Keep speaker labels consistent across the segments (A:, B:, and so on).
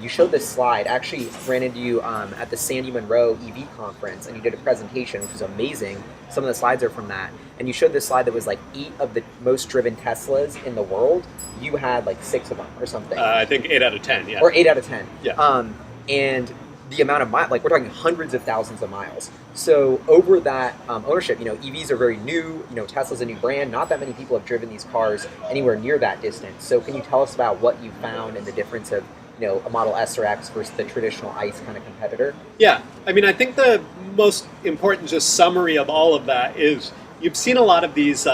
A: You showed this slide. I actually ran into you at the Sandy Monroe EV conference, and you did a presentation, which was amazing. Some of the slides are from that. And you showed this slide that was like 8 of the most driven Teslas in the world. You had like 6 of them or something.
B: I think 8 out of 10, yeah.
A: Or 8 out of 10.
B: Yeah.
A: And the amount of miles, like we're talking hundreds of thousands of miles. So over that ownership, EVs are very new. Tesla's a new brand. Not that many people have driven these cars anywhere near that distance. So can you tell us about what you found and the difference of a Model S or X versus the traditional ICE kind of competitor?
B: Yeah, I think the most important just summary of all of that is you've seen a lot of these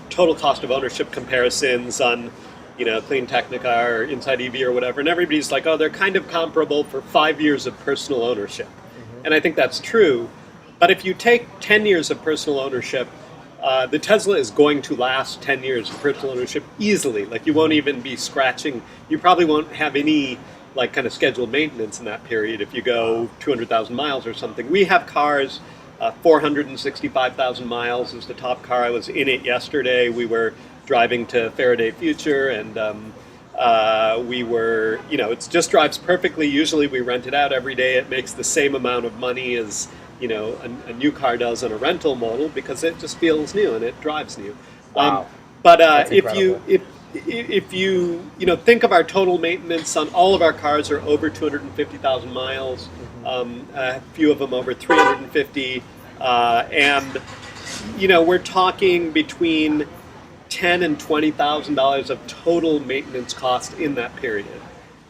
B: total cost of ownership comparisons on, Clean Technica or Inside EV or whatever, and everybody's like, oh, they're kind of comparable for 5 years of personal ownership. Mm-hmm. And I think that's true. But if you take 10 years of personal ownership, the Tesla is going to last 10 years of personal ownership easily. Like you won't even be scratching. You probably won't have any like kind of scheduled maintenance in that period if you go 200,000 miles or something. We have cars, 465,000 miles is the top car. I was in it yesterday. We were driving to Faraday Future, and we were, it just drives perfectly. Usually we rent it out every day. It makes the same amount of money as, a new car does on a rental model because it just feels new and it drives new.
A: Wow.
B: But if you think of our total maintenance on all of our cars are over 250,000 miles, a few of them over 350, and we're talking between $10,000 and $20,000 of total maintenance cost in that period.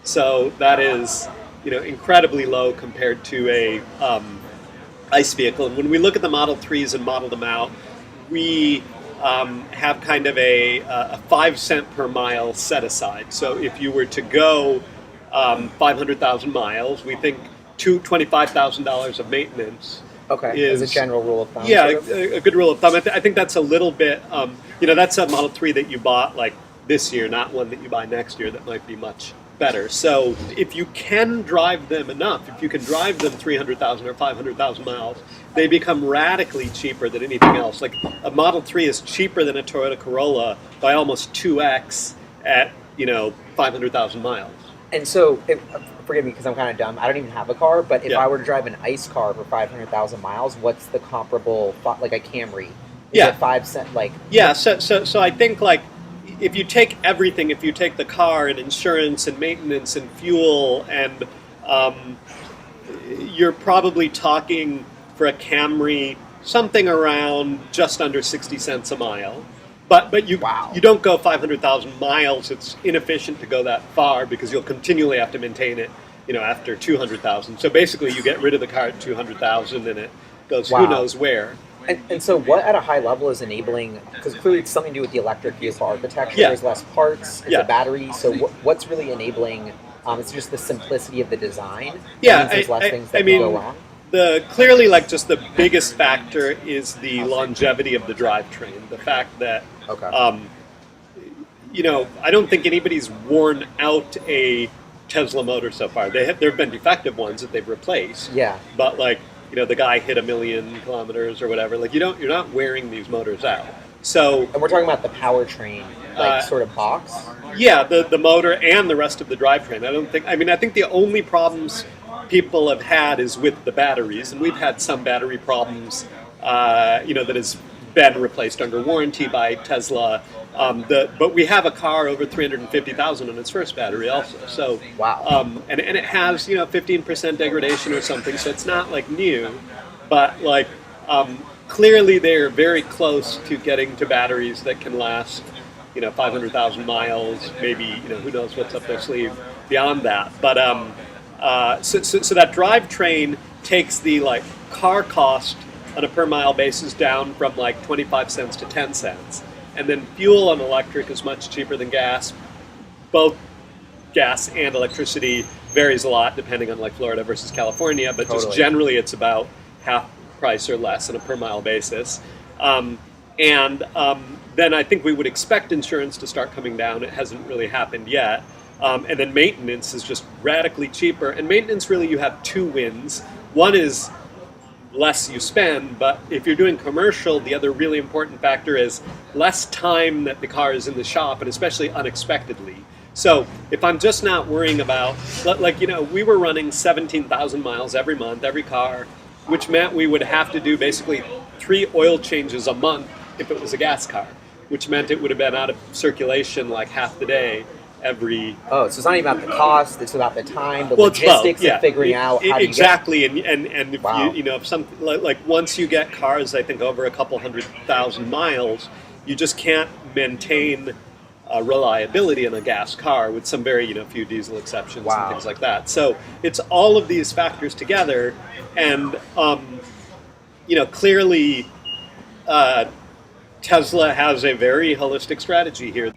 B: So that is incredibly low compared to a ICE vehicle. And when we look at the Model 3s and model them out, we have kind of a 5 cent per mile set aside. So if you were to go 500,000 miles, we think $25,000 of maintenance.
A: Okay,
B: is
A: as a general rule of thumb.
B: Yeah,
A: sort of?
B: a good rule of thumb. I think that's a little bit, that's a Model 3 that you bought like this year, not one that you buy next year that might be much better. So if you can drive them enough, if you can drive them 300,000 or 500,000 miles, they become radically cheaper than anything else. Like a Model 3 is cheaper than a Toyota Corolla by almost 2x at 500,000 miles.
A: And so, forgive me because I'm kind of dumb. I don't even have a car, but if I were to drive an ICE car for 500,000 miles, what's the comparable, like a Camry? Is it 5 cent? Like
B: yeah. So I think like if you take everything, if you take the car and insurance and maintenance and fuel, and you're probably talking for a Camry something around just under 60 cents a mile. But you don't go 500,000 miles. It's inefficient to go that far because you'll continually have to maintain it, after 200,000. So basically you get rid of the car at 200,000 and it goes who knows where.
A: And so what at a high level is enabling, because clearly it's something to do with the electric vehicle architecture, there's less parts, it's a battery, so what's really enabling, it's just the simplicity of the design, there's less things that can go wrong?
B: Clearly, like just the biggest factor is the longevity of the drivetrain. The fact that, I don't think anybody's worn out a Tesla motor so far. There have been defective ones that they've replaced.
A: Yeah.
B: But the guy hit 1 million kilometers or whatever. Like you're not wearing these motors out. So.
A: And we're talking about the powertrain, sort of box.
B: Yeah, the motor and the rest of the drivetrain. I think the only problems people have had is with the batteries, and we've had some battery problems, that has been replaced under warranty by Tesla. But we have a car over 350,000 on its first battery also. So and it has 15% degradation or something, so it's not like new, but clearly they're very close to getting to batteries that can last 500,000 miles, maybe who knows what's up their sleeve beyond that. But so that drivetrain takes the car cost on a per mile basis down from 25 cents to 10 cents. And then fuel on electric is much cheaper than gas. Both gas and electricity varies a lot depending on Florida versus California, but just generally it's about half price or less on a per mile basis. Then I think we would expect insurance to start coming down. It hasn't really happened yet. And then maintenance is just radically cheaper. And maintenance, really, you have 2 wins. One is less you spend, but if you're doing commercial, the other really important factor is less time that the car is in the shop, and especially unexpectedly. So if I'm just not worrying about, like, we were running 17,000 miles every month, every car, which meant we would have to do basically 3 oil changes a month if it was a gas car, which meant it would have been out of circulation like half the day every.
A: Oh, so it's not even about the cost; it's about the time, the
B: Well, it's both,
A: logistics
B: yeah.
A: of figuring out how to
B: exactly. And if
A: Wow.
B: if some like once you get cars, I think over a couple 100,000 miles, you just can't maintain reliability in a gas car, with some very few diesel exceptions
A: Wow.
B: and things like that. So it's all of these factors together, and clearly Tesla has a very holistic strategy here.